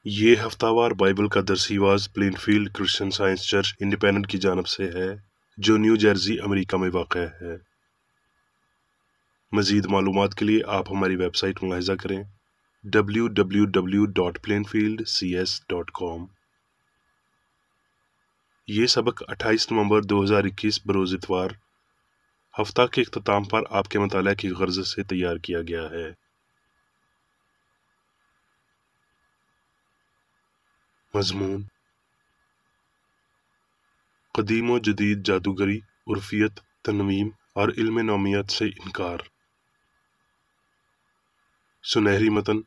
یہ ہفتہ وار بائبل کا درسی واز Plainfield Christian Science Church Independent کی جانب سے ہے جو نیو جرسی امریکہ میں واقع ہے۔ مزید معلومات کے لیے آپ ہماری ویب سائٹ ملاحظہ کریں www.plainfieldcs.com۔ یہ سبق 28 نومبر 2021 بروز اتوار ہفتہ کے اختتام پر آپ کے مطالعہ کی غرض سے تیار کیا گیا ہے۔ مضمون: قدیم و جدید جادوگری، عرفیت، تنویم اور علم نومیات سے انکار۔ سنہری متن: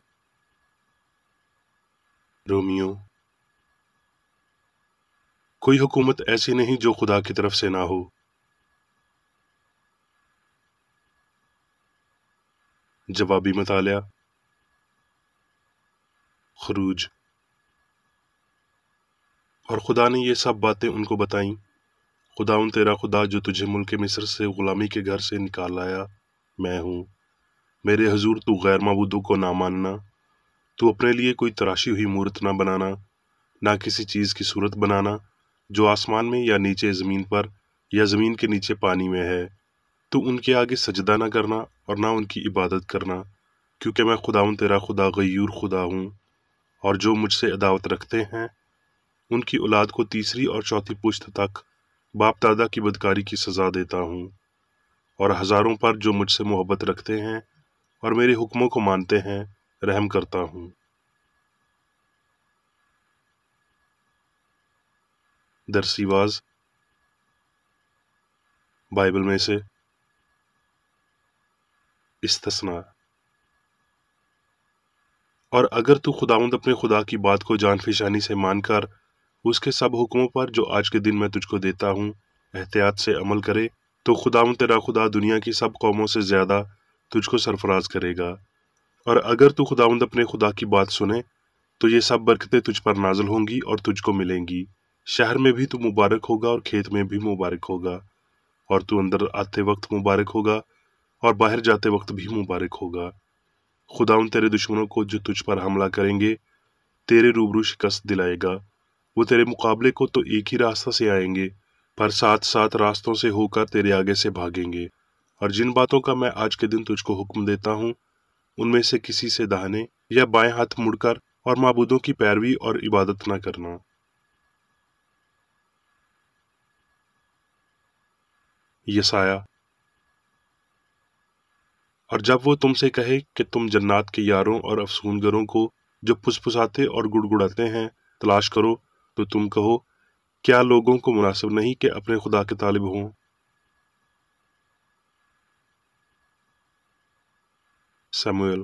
رومیو۔ کوئی حکومت ایسی نہیں جو خدا کی طرف سے نہ ہو۔ جوابی مطالعہ: خروج۔ اور خدا نے یہ سب باتیں ان کو بتائیں: خداوند تیرا خدا جو تجھے ملک مصر سے غلامی کے گھر سے نکال لایا میں ہوں۔ میرے حضور تو غیر معبودوں کو نہ ماننا، تو اپنے لیے کوئی تراشی ہوئی مورت نہ بنانا، نہ کسی چیز کی صورت بنانا جو آسمان میں یا نیچے زمین پر یا زمین کے نیچے پانی میں ہے۔ تو ان کے آگے سجدہ نہ کرنا اور نہ ان کی عبادت کرنا، کیونکہ میں خداوند تیرا خدا غیور خدا ہوں، اور جو مجھ سے عداوت رکھتے ہیں ان کی اولاد کو تیسری اور چوتھی پشت تک باپ دادا کی بدکاری کی سزا دیتا ہوں، اور ہزاروں پر جو مجھ سے محبت رکھتے ہیں اور میرے حکموں کو مانتے ہیں رحم کرتا ہوں۔ درسی واز بائبل میں سے استثناء: اور اگر تو خداوند اپنے خدا کی بات کو جان فشانی سے مان کر اس کے سب حکموں پر جو آج کے دن میں تجھ کو دیتا ہوں احتیاط سے عمل کرے، تو خداوند تیرا خدا دنیا کی سب قوموں سے زیادہ تجھ کو سرفراز کرے گا۔ اور اگر تو خداوند اپنے خدا کی بات سنے تو یہ سب برکتیں تجھ پر نازل ہوں گی اور تجھ کو ملیں گی۔ شہر میں بھی تو مبارک ہوگا اور کھیت میں بھی مبارک ہوگا، اور تو اندر آتے وقت مبارک ہوگا اور باہر جاتے وقت بھی مبارک ہوگا۔ خداوند تیرے دشمنوں کو جو تجھ پر حملہ کریں گے تیرے روبرو شکست دلائے گا۔ وہ تیرے مقابلے کو تو ایک ہی راستہ سے آئیں گے، پر 7 راستوں سے ہو کر تیرے آگے سے بھاگیں گے۔ اور جن باتوں کا میں آج کے دن تجھ کو حکم دیتا ہوں ان میں سے کسی سے داہنے یا بائیں ہاتھ مڑ کر اور معبودوں کی پیروی اور عبادت نہ کرنا۔ یسایہ: اور جب وہ تم سے کہے کہ تم جنات کے یاروں اور افسون گروں کو جو پھسپھساتے اور گڑگڑاتے ہیں تلاش کرو، تو تم کہو کیا لوگوں کو مناسب نہیں کہ اپنے خدا کے طالب ہوں؟ سیموئیل: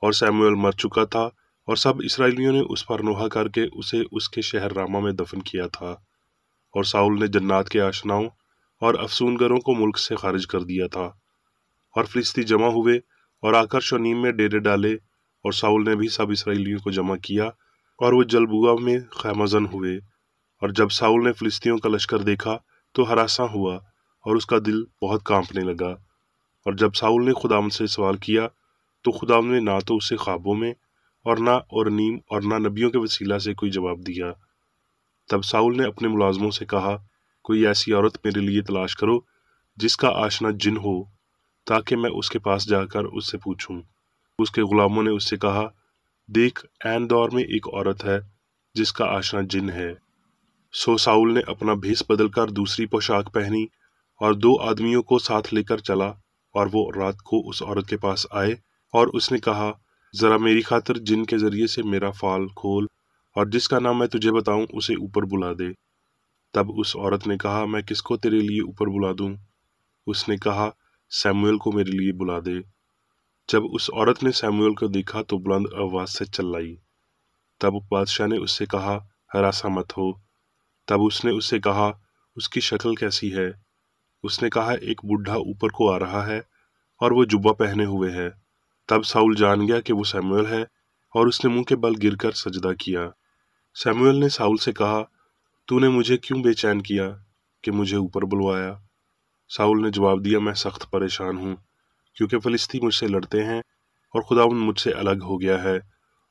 اور سیموئیل مر چکا تھا اور سب اسرائیلیوں نے اس پر نوحہ کر کے اسے اس کے شہر راما میں دفن کیا تھا، اور ساؤل نے جنات کے آشناؤں اور افسون گروں کو ملک سے خارج کر دیا تھا۔ اور فلسطی جمع ہوئے اور آ کر شونیم میں ڈیرے ڈالے، اور ساؤل نے بھی سب اسرائیلیوں کو جمع کیا اور وہ جلبوہ میں خیمہ زن ہوئے۔ اور جب ساؤل نے فلسطیوں کا لشکر دیکھا تو ہراساں ہوا اور اس کا دل بہت کانپنے لگا۔ اور جب ساؤل نے خداوند سے سوال کیا تو خداوند نے نہ تو اسے خوابوں میں اور نہ اورنیم اور نہ نبیوں کے وسیلہ سے کوئی جواب دیا۔ تب ساؤل نے اپنے ملازموں سے کہا، کوئی ایسی عورت میرے لیے تلاش کرو جس کا آشنا جن ہو، تاکہ میں اس کے پاس جا کر اس سے پوچھوں۔ اس کے غلاموں نے اس سے کہا، دیکھ عین دور میں ایک عورت ہے جس کا آشنا جن ہے۔ سو ساؤل نے اپنا بھیس بدل کر دوسری پوشاک پہنی اور 2 آدمیوں کو ساتھ لے کر چلا، اور وہ رات کو اس عورت کے پاس آئے اور اس نے کہا، ذرا میری خاطر جن کے ذریعے سے میرا فال کھول، اور جس کا نام میں تجھے بتاؤں اسے اوپر بلا دے۔ تب اس عورت نے کہا، میں کس کو تیرے لیے اوپر بلا دوں؟ اس نے کہا، سیموئیل کو میرے لیے بلا دے۔ جب اس عورت نے سیموئیل کو دیکھا تو بلند آواز سے چلائی۔ تب بادشاہ نے اس سے کہا، ہراساں مت ہو۔ تب اس نے اس سے کہا، اس کی شکل کیسی ہے؟ اس نے کہا، ایک بوڑھا اوپر کو آ رہا ہے اور وہ جبہ پہنے ہوئے ہے۔ تب ساؤل جان گیا کہ وہ سیموئیل ہے، اور اس نے منہ کے بل گر کر سجدہ کیا۔ سیموئیل نے ساؤل سے کہا، تو نے مجھے کیوں بے چین کیا کہ مجھے اوپر بلوایا؟ ساؤل نے جواب دیا، میں سخت پریشان ہوں، کیونکہ فلسطی مجھ سے لڑتے ہیں اور خداوند مجھ سے الگ ہو گیا ہے،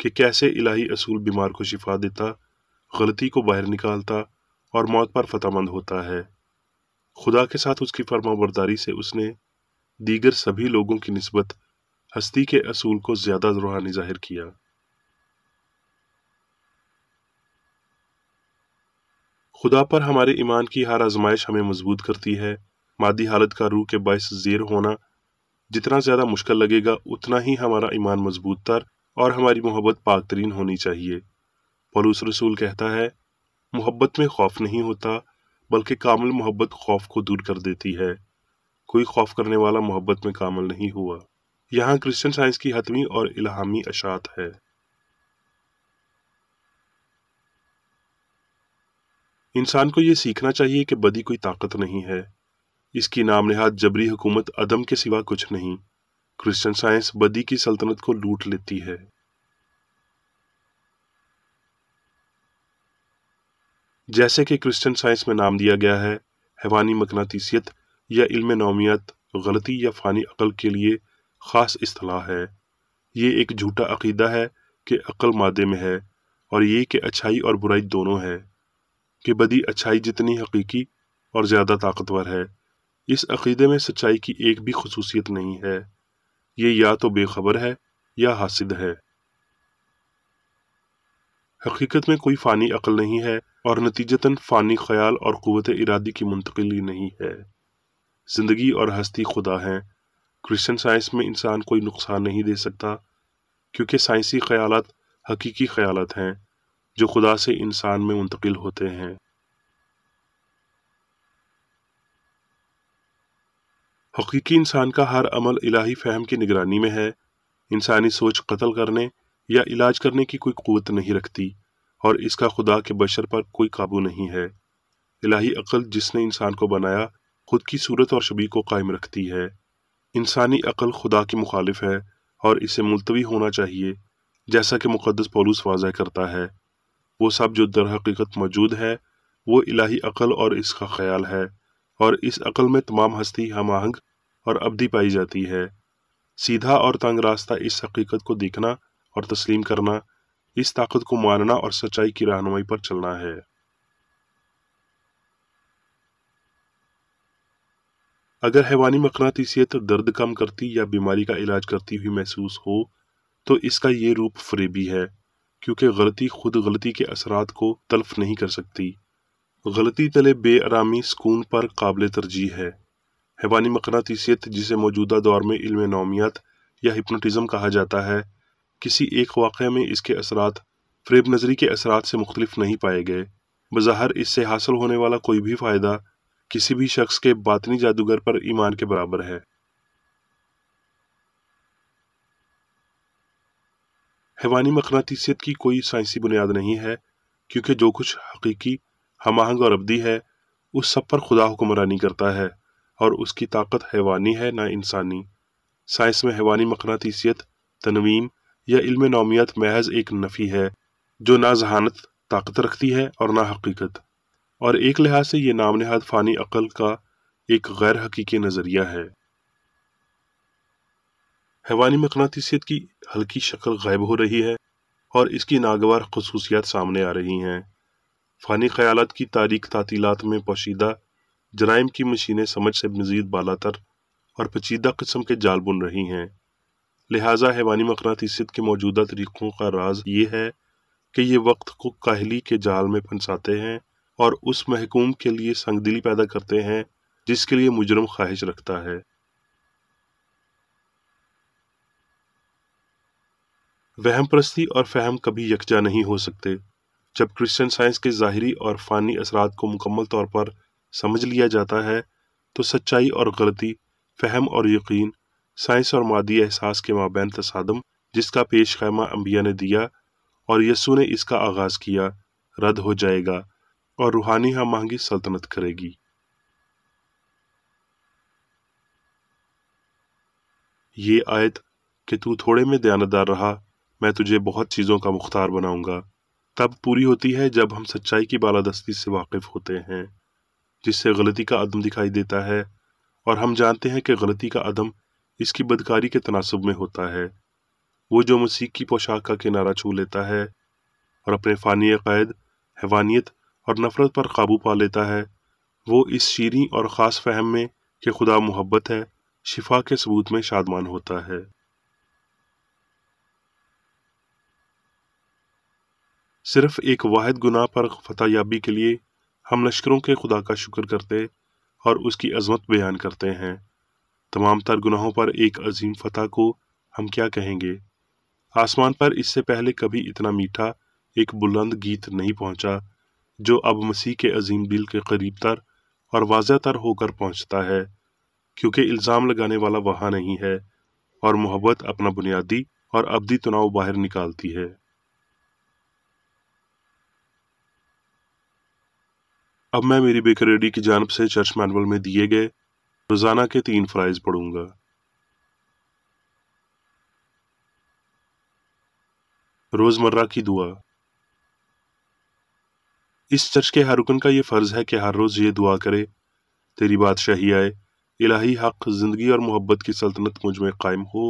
کہ کیسے الہی اصول بیمار کو شفا دیتا، غلطی کو باہر نکالتا اور موت پر فتح مند ہوتا ہے۔ خدا کے ساتھ اس کی فرما برداری سے اس نے دیگر سبھی لوگوں کی نسبت ہستی کے اصول کو زیادہ روحانی ظاہر کیا۔ خدا پر ہمارے ایمان کی ہر آزمائش ہمیں مضبوط کرتی ہے۔ مادی حالت کا روح کے باعث زیر ہونا جتنا زیادہ مشکل لگے گا، اتنا ہی ہمارا ایمان مضبوط تر اور ہماری محبت پاک ترین ہونی چاہیے۔ پولس رسول کہتا ہے، محبت میں خوف نہیں ہوتا، بلکہ کامل محبت خوف کو دور کر دیتی ہے۔ کوئی خوف کرنے والا محبت میں کامل نہیں ہوا۔ یہاں کرسچن سائنس کی حتمی اور الہامی اشاعت ہے۔ انسان کو یہ سیکھنا چاہیے کہ بدی کوئی طاقت نہیں ہے۔ اس کی نام نہاد جبری حکومت عدم کے سوا کچھ نہیں۔ کرسچن سائنس بدی کی سلطنت کو لوٹ لیتی ہے۔ جیسے کہ کرسچن سائنس میں نام دیا گیا ہے، حیوانی مقناطیسیت یا علم نومیات غلطی یا فانی عقل کے لیے خاص اصطلاح ہے۔ یہ ایک جھوٹا عقیدہ ہے کہ عقل مادے میں ہے، اور یہ کہ اچھائی اور برائی دونوں ہے، کہ بدی اچھائی جتنی حقیقی اور زیادہ طاقتور ہے۔ اس عقیدے میں سچائی کی ایک بھی خصوصیت نہیں ہے۔ یہ یا تو بے خبر ہے یا حاسد ہے۔ حقیقت میں کوئی فانی عقل نہیں ہے، اور نتیجتاً فانی خیال اور قوت ارادی کی منتقلی نہیں ہے۔ زندگی اور ہستی خدا ہیں۔ کرسچن سائنس میں انسان کوئی نقصان نہیں دے سکتا، کیونکہ سائنسی خیالات حقیقی خیالات ہیں جو خدا سے انسان میں منتقل ہوتے ہیں۔ حقیقی انسان کا ہر عمل الہی فہم کی نگرانی میں ہے۔ انسانی سوچ قتل کرنے یا علاج کرنے کی کوئی قوت نہیں رکھتی، اور اس کا خدا کے بشر پر کوئی قابو نہیں ہے۔ الہی عقل جس نے انسان کو بنایا خود کی صورت اور شبیہ کو قائم رکھتی ہے۔ انسانی عقل خدا کی مخالف ہے اور اسے ملتوی ہونا چاہیے، جیسا کہ مقدس پولس واضح کرتا ہے۔ وہ سب جو در حقیقت موجود ہے وہ الہی عقل اور اس کا خیال ہے، اور اس عقل میں تمام ہستی ہم آہنگ اور ابدی پائی جاتی ہے۔ سیدھا اور تنگ راستہ اس حقیقت کو دیکھنا اور تسلیم کرنا، اس طاقت کو ماننا اور سچائی کی رہنمائی پر چلنا ہے۔ اگر حیوانی مقناطیسیت درد کم کرتی یا بیماری کا علاج کرتی ہوئی محسوس ہو تو اس کا یہ روپ فریبی ہے، کیونکہ غلطی خود غلطی کے اثرات کو تلف نہیں کر سکتی۔ غلطی تلے بے آرامی سکون پر قابل ترجیح ہے۔ حیوانی مقناطیسیت، جسے موجودہ دور میں علم نومیات یا ہپنوٹزم کہا جاتا ہے، کسی ایک واقعے میں اس کے اثرات فریب نظری کے اثرات سے مختلف نہیں پائے گئے۔ بظاہر اس سے حاصل ہونے والا کوئی بھی فائدہ کسی بھی شخص کے باطنی جادوگر پر ایمان کے برابر ہے۔ حیوانی مقناطیسیت کی کوئی سائنسی بنیاد نہیں ہے، کیونکہ جو کچھ حقیقی، ہم آہنگ اور ابدی ہے، اس سب پر خدا حکمرانی کرتا ہے، اور اس کی طاقت حیوانی ہے نہ انسانی۔ سائنس میں حیوانی مقناطیسیت، تنویم یا علم نومیات محض ایک نفی ہے، جو نہ ذہانت طاقت رکھتی ہے اور نہ حقیقت، اور ایک لحاظ سے یہ نام نہاد فانی عقل کا ایک غیر حقیقی نظریہ ہے۔ حیوانی مقناطیسیت کی ہلکی شکل غائب ہو رہی ہے، اور اس کی ناگوار خصوصیات سامنے آ رہی ہیں۔ فانی خیالات کی تاریک تعطیلات میں پوشیدہ جرائم کی مشینیں سمجھ سے مزید بالاتر اور پیچیدہ قسم کے جال بن رہی ہیں۔ لہٰذا حیوانی مقناطیسیت کے موجودہ طریقوں کا راز یہ ہے کہ یہ وقت کو کاہلی کے جال میں پھنساتے ہیں اور اس محکوم کے لیے سنگ دلی پیدا کرتے ہیں جس کے لیے مجرم خواہش رکھتا ہے۔ وہم پرستی اور فہم کبھی یکجا نہیں ہو سکتے۔ جب کرسچن سائنس کے ظاہری اور فانی اثرات کو مکمل طور پر سمجھ لیا جاتا ہے تو سچائی اور غلطی، فہم اور یقین، سائنس اور مادی احساس کے مابین تصادم جس کا پیش خیمہ انبیاء نے دیا اور یسوع نے اس کا آغاز کیا، رد ہو جائے گا اور روحانی ہم آہنگی سلطنت کرے گی۔ یہ آیت کہ تو تھوڑے میں دیانتدار رہا، میں تجھے بہت چیزوں کا مختار بناؤں گا، تب پوری ہوتی ہے جب ہم سچائی کی بالادستی سے واقف ہوتے ہیں، جس سے غلطی کا عدم دکھائی دیتا ہے، اور ہم جانتے ہیں کہ غلطی کا عدم اس کی بدکاری کے تناسب میں ہوتا ہے۔ وہ جو مسیح کی پوشاک کا کنارہ چھو لیتا ہے اور اپنے فانی عقائد، حیوانیت اور نفرت پر قابو پا لیتا ہے، وہ اس شیریں اور خاص فہم میں کہ خدا محبت ہے، شفا کے ثبوت میں شادمان ہوتا ہے۔ صرف ایک واحد گناہ پر فتح یابی کے لیے ہم لشکروں کے خدا کا شکر کرتے اور اس کی عظمت بیان کرتے ہیں۔ تمام تر گناہوں پر ایک عظیم فتح کو ہم کیا کہیں گے؟ آسمان پر اس سے پہلے کبھی اتنا میٹھا ایک بلند گیت نہیں پہنچا جو اب مسیح کے عظیم دل کے قریب تر اور واضح تر ہو کر پہنچتا ہے، کیونکہ الزام لگانے والا وہاں نہیں ہے اور محبت اپنا بنیادی اور ابدی تناؤ باہر نکالتی ہے۔ اب میں میری بیکر ریڈی کی جانب سے چرچ مینول میں دیے گئے روزانہ کے 3 فرائض پڑھوں گا۔ روزمرہ کی دعا۔ اس چرچ کے ہر رکن کا یہ فرض ہے کہ ہر روز یہ دعا کرے: تیری بادشاہی آئے، الہی حق، زندگی اور محبت کی سلطنت مجھ میں قائم ہو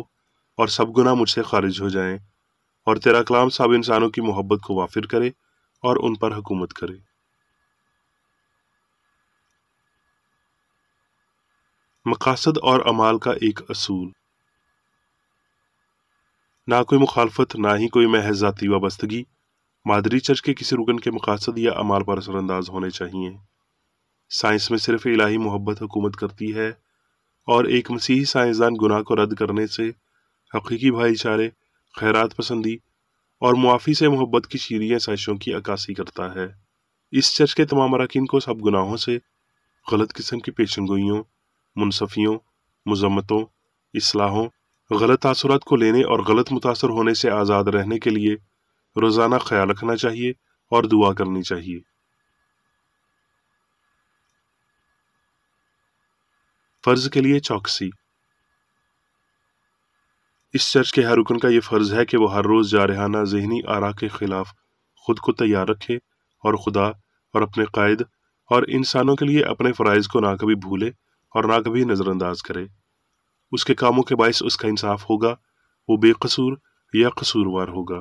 اور سب گناہ مجھ سے خارج ہو جائیں، اور تیرا کلام سب انسانوں کی محبت کو وافر کرے اور ان پر حکومت کرے۔ مقاصد اور اعمال کا ایک اصول۔ نہ کوئی مخالفت، نہ ہی کوئی محض ذاتی وابستگی مادری چرچ کے کسی رکن کے مقاصد یا اعمال پر اثر انداز ہونے چاہیے۔ سائنس میں صرف الہی محبت حکومت کرتی ہے، اور ایک مسیحی سائنسدان گناہ کو رد کرنے سے، حقیقی بھائی چارے، خیرات پسندی اور معافی سے محبت کی شیریں سازشوں کی عکاسی کرتا ہے۔ اس چرچ کے تمام اراکین کو سب گناہوں سے، غلط قسم کی پیشن گوئیوں، منصفیوں، مذمتوں، اصلاحوں، غلط تاثرات کو لینے اور غلط متاثر ہونے سے آزاد رہنے کے لیے روزانہ خیال رکھنا چاہیے اور دعا کرنی چاہیے۔ فرض کے لیے چوکسی۔ اس چرچ کے ہر رکن کا یہ فرض ہے کہ وہ ہر روز جارحانہ ذہنی آرا کے خلاف خود کو تیار رکھے اور خدا اور اپنے قائد اور انسانوں کے لیے اپنے فرائض کو نہ کبھی بھولے اور نہ کبھی نظر انداز کرے۔ اس کے کاموں کے باعث اس کا انصاف ہوگا، وہ بے قصور یا قصوروار ہوگا۔